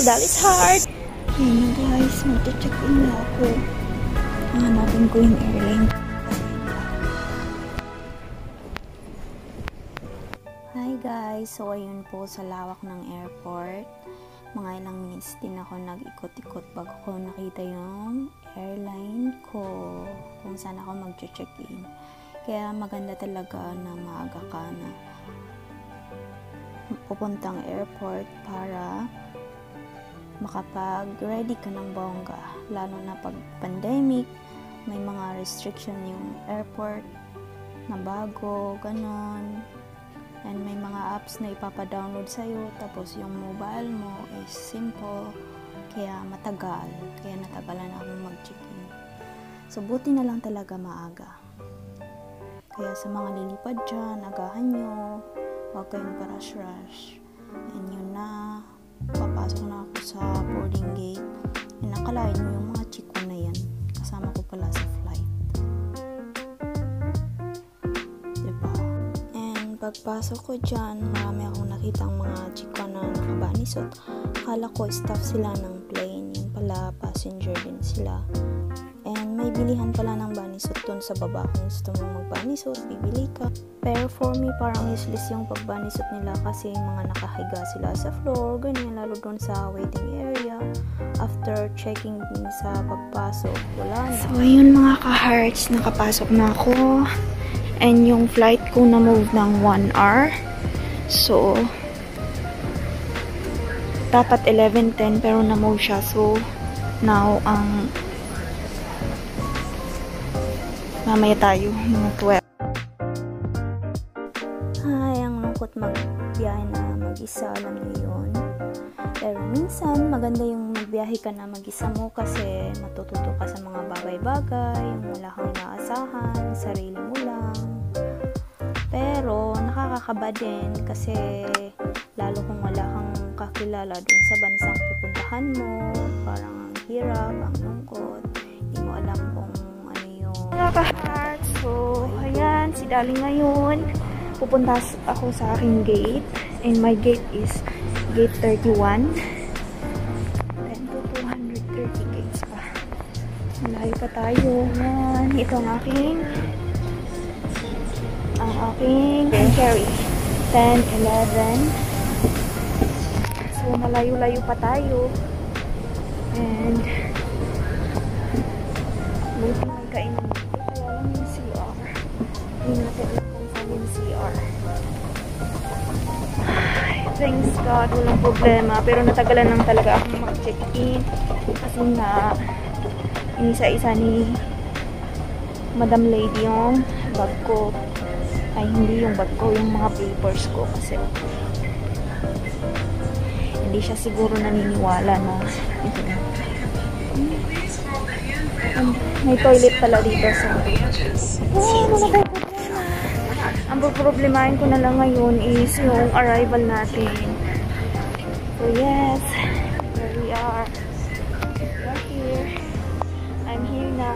Dallas Heart. Ayun na guys, mag-check-in na ako. Hanapin ko yung airline. Hi guys, so ayun po sa lawak ng airport. Mga ilang minutes din ako nag-ikot-ikot bago ko nakita yung airline ko kung saan ako mag-check-in. Kaya maganda talaga na maaga ka na pupuntang airport para makapag-ready ka ng bongga. Lalo na pag pandemic, may mga restriction yung airport na bago, ganon. And may mga apps na ipapadownload sa'yo, tapos yung mobile mo is simple, kaya matagal. Kaya natagalan akong mag-check-in. So, buti na lang talaga maaga. Kaya sa mga lilipad dyan, agahan nyo, huwag kayong parush-rush. And yun na, papasok na ako sa boarding gate. And nakalain nyo yung mga chick ko na yan. Kasama ko pala sa flight. Diba? And pagpasok ko dyan, marami akong nakitang mga chick ko na nakabanisot. Akala ko staff sila ng plane. Yung pala, passenger din sila. And may bilihan pala ng banisot dun sa baba. Kung gusto mong magbanisot, bibili ka. Pero for me, parang useless yung pagbanisot nila kasi mga nakahiga sila sa floor, ganyan, lalo dun sa waiting area. After checking din sa pagpasok, wala na. So, ayun mga ka-hearts, nakapasok na ako. And yung flight ko na-move ng 1 hour. So, dapat 11:10 pero na-move siya. So, now, mamaya tayo, mga 12. Ay, ang lungkot magbiyahe na mag-isa, alam niyo yun. Pero minsan, maganda yung magbiyahe ka na mag-isa mo kasi matututo ka sa mga bagay-bagay, yung wala kang inaasahan, sarili mo lang. Pero, nakakakaba din kasi lalo kung wala kang kakilala dun sa bansang pupuntahan mo, parang ang hirap, ang lungkot, hindi mo alam kung mga ka-hearts. So, ayan, si Dali ngayon. Pupunta ako sa aking gate. And my gate is gate 31. Then, 230 gates pa. Malayo pa tayo. Ayan, ito ang aking carry. 10, 11. So, malayo-layo pa tayo. And, buti may kainan. Hindi natin alam kung saan yung CR. Ay, thanks God, walang problema. Pero natagalan lang talaga akong mag-check-in. Kasi nga, inisa-isa ni Madam Lady yung bag ko. Ay, hindi yung bag ko, yung mga papers ko. Kasi hindi siya siguro naniniwala na ito na. May toilet pala dito sa... Oh, wala tayo problema. Ang problemahin ko na lang ngayon is yung arrival natin. So yes, there we are. We're here. I'm here na.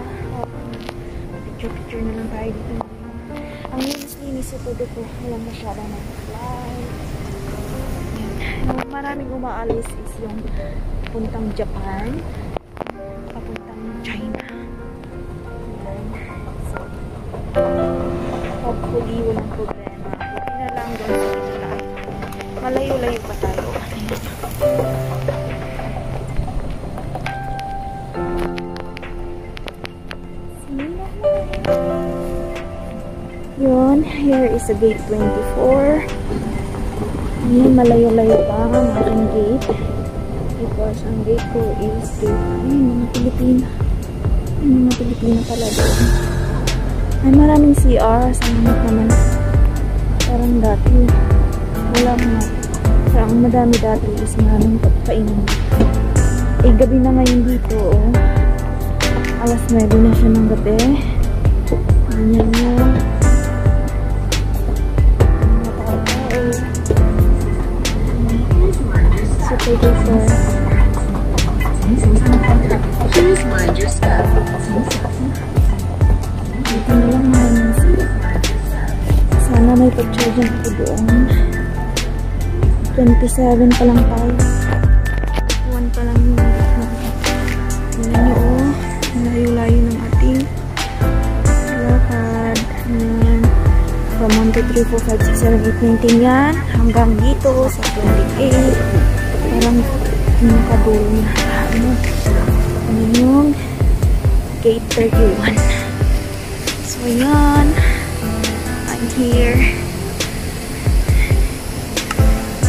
Picture-picture na lang tayo dito. Ang linis-linis ito dito. Walang masyada ng flight. Maraming umaalis is yung puntang Japan. Papuntang China. So, hopefully, walang problema. Buti na lang doon sa Italy. Malayo-layo pa tayo. Yun, here is a gate 24. Yun, malayo-layo pa ang aking gate. Because ang gate ko is gate. Ayun, mga Pilipina. Ayun, mga Pilipina pala doon. Ay, maraming CR. Salamat naman. Parang dati. Wala mga. Parang madami dati is maraming pagpainan. Eh, gabi na ngayon dito. Oh. Alas 9 na siya ng gabi. Ganyan yun. So, take it for... Please mind your step. Ito na lang naman. Sana may pag-charge ako doon. 27 pa lang tayo. 1 Tingnan nyo, oh. Ang layo-layo ng ating lakad. Ayan. From 1, 2, 3, 4, 5, 6, 7, 8, 9, 10 yan. Hanggang dito sa 28. Parang pinakadulo na. Ano yung gate 31. So, yan. I'm here.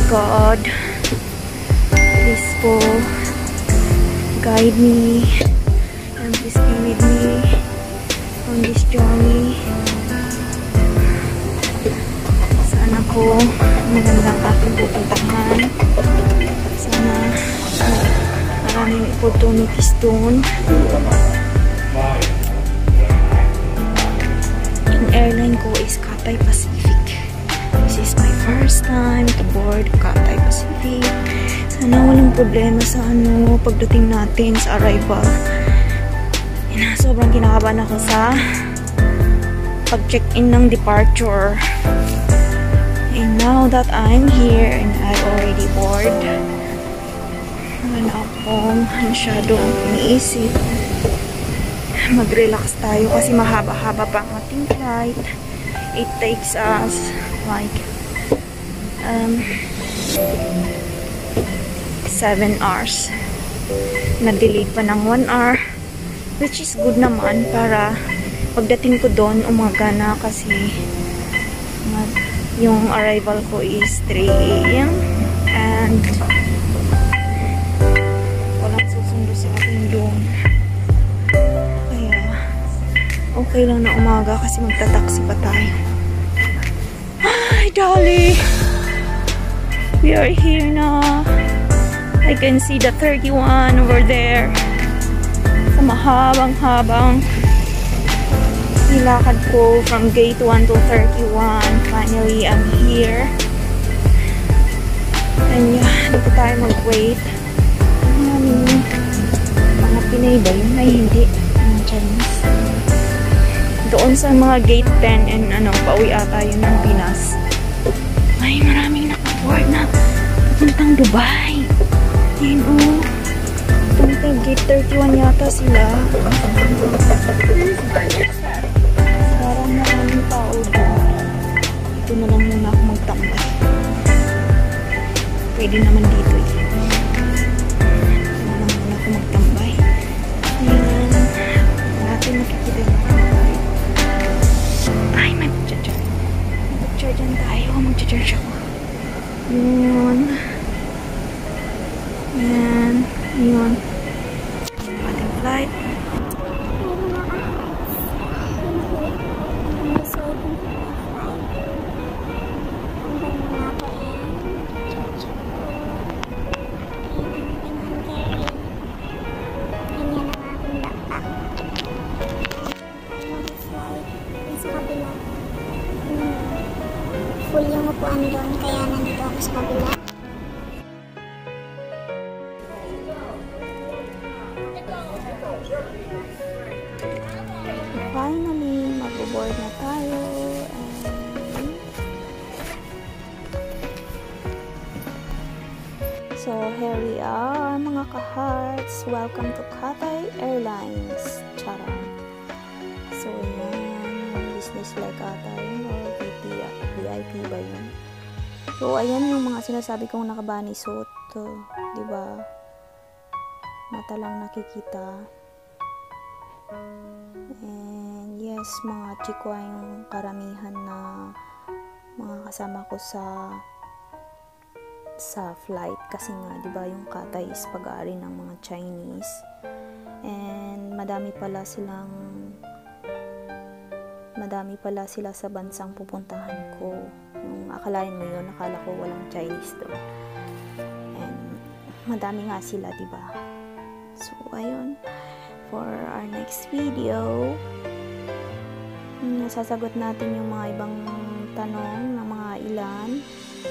God, please po guide me and please be with me on this journey. Sana po magandang aking pupuntahan. Sana maraming opportunities doon. Yung airline ko is Cathay Pacific. This is my first time to board Cathay Pacific. Sana walang problema sa pagdating natin sa arrival. Sobrang kinakabahan ako sa pag-check-in ng departure. And now that I'm here and I already board, wala akong masyadong iniisip. Mag-relax tayo kasi mahaba-haba pa ang ating flight. It takes us like 7 hours. Na-delay pa ng 1 hour, which is good naman para pagdating ko doon umaga na kasi yung arrival ko is 3 AM and walang susundo sa akin doon. Kaya okay lang na umaga kasi magta-taxi pa tayo. Hi, Dolly! We are here na. I can see the 31 over there. Sa mahabang-habang nilakad ko from gate 1 to 31. Finally, I'm here. And yeah, dito tayo mag-wait. Mga Pinay ba yun? Ay, hindi. Mga Chinese. Doon sa mga gate 10 and pauwi ata yun ng Pinas. Ay, maraming nakaboard na pupuntang Dubai. Ayun, oh. Puntang gate 31 yata sila. Parang maraming tao doon. Dito na lang muna ako magtambay. Pwede naman dito eh. Dito na lang muna ako magtambay. Ayan. Natin makikita na ako. Ay, may mag-charge. Mag-charge tayo. Mag-charge ako. Yun. Ayan. Yun. Ating flight. Full yung upuan doon, kaya nandito ako sa kabila. Finally, mag-board na tayo. So, here we are, mga ka-hearts. Welcome to Cathay Airlines. Charot. So, yan. Business like ata yun or VIP ba yun? So, ayan yung mga sinasabi kong nakabani suit. Diba? Mata lang nakikita. And yes, mga chikwa yung karamihan na mga kasama ko sa flight kasi nga, 'di ba, yung Cathay is pag-aari ng mga Chinese. And madami pala sila sa bansang pupuntahan ko. Yung akalain mo yun, akala ko walang Chinese doon. And madami nga sila, 'di ba? So ayun. For our next video, nasasagot natin yung mga ibang tanong ng mga ilan,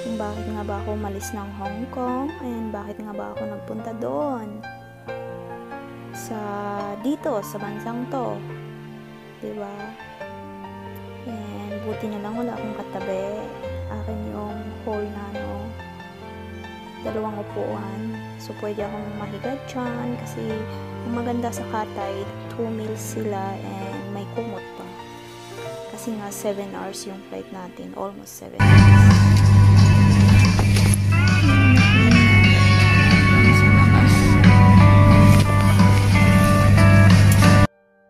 kung bakit nga ba ako umalis ng Hong Kong and bakit nga ba ako nagpunta doon dito sa bansang to, diba? And buti na lang wala akong katabi. Akin yung whole na 2 upuan, so pwede akong mahiga dyan kasi Ang maganda sa Cathay, 2 meals sila and may kumot pa. Kasi nga 7 hours yung flight natin, almost 7 hours.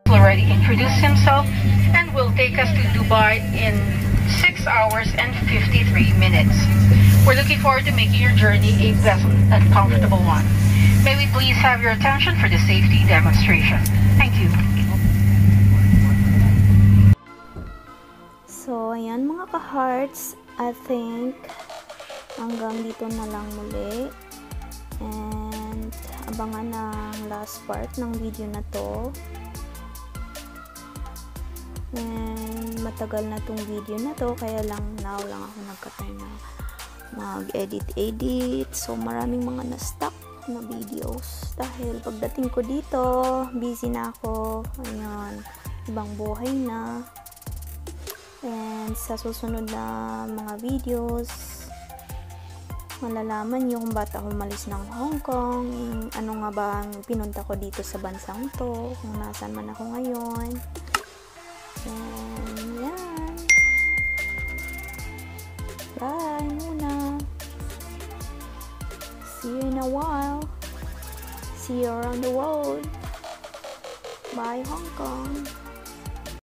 Already introduced himself and will take us to Dubai in 6 hours and 53 minutes. We're looking forward to making your journey a pleasant and comfortable one. May we please have your attention for the safety demonstration. Thank you. So, ayan mga ka-hearts, I think hanggang dito na lang muli. And abangan ang last part ng video na to. And matagal na tong video na to, kaya lang now lang ako nagka-time na mag-edit. So, maraming mga na-stuck na videos dahil pagdating ko dito, busy na ako. Ayun, ibang buhay na. And sa susunod na mga videos, malalaman nyo kung ba't ako umalis ng Hong Kong, ano nga ba ang pinunta ko dito sa bansang to, kung nasaan man ako ngayon. And yan. Bye muna. See you in a while. See you around the world. Bye Hong Kong.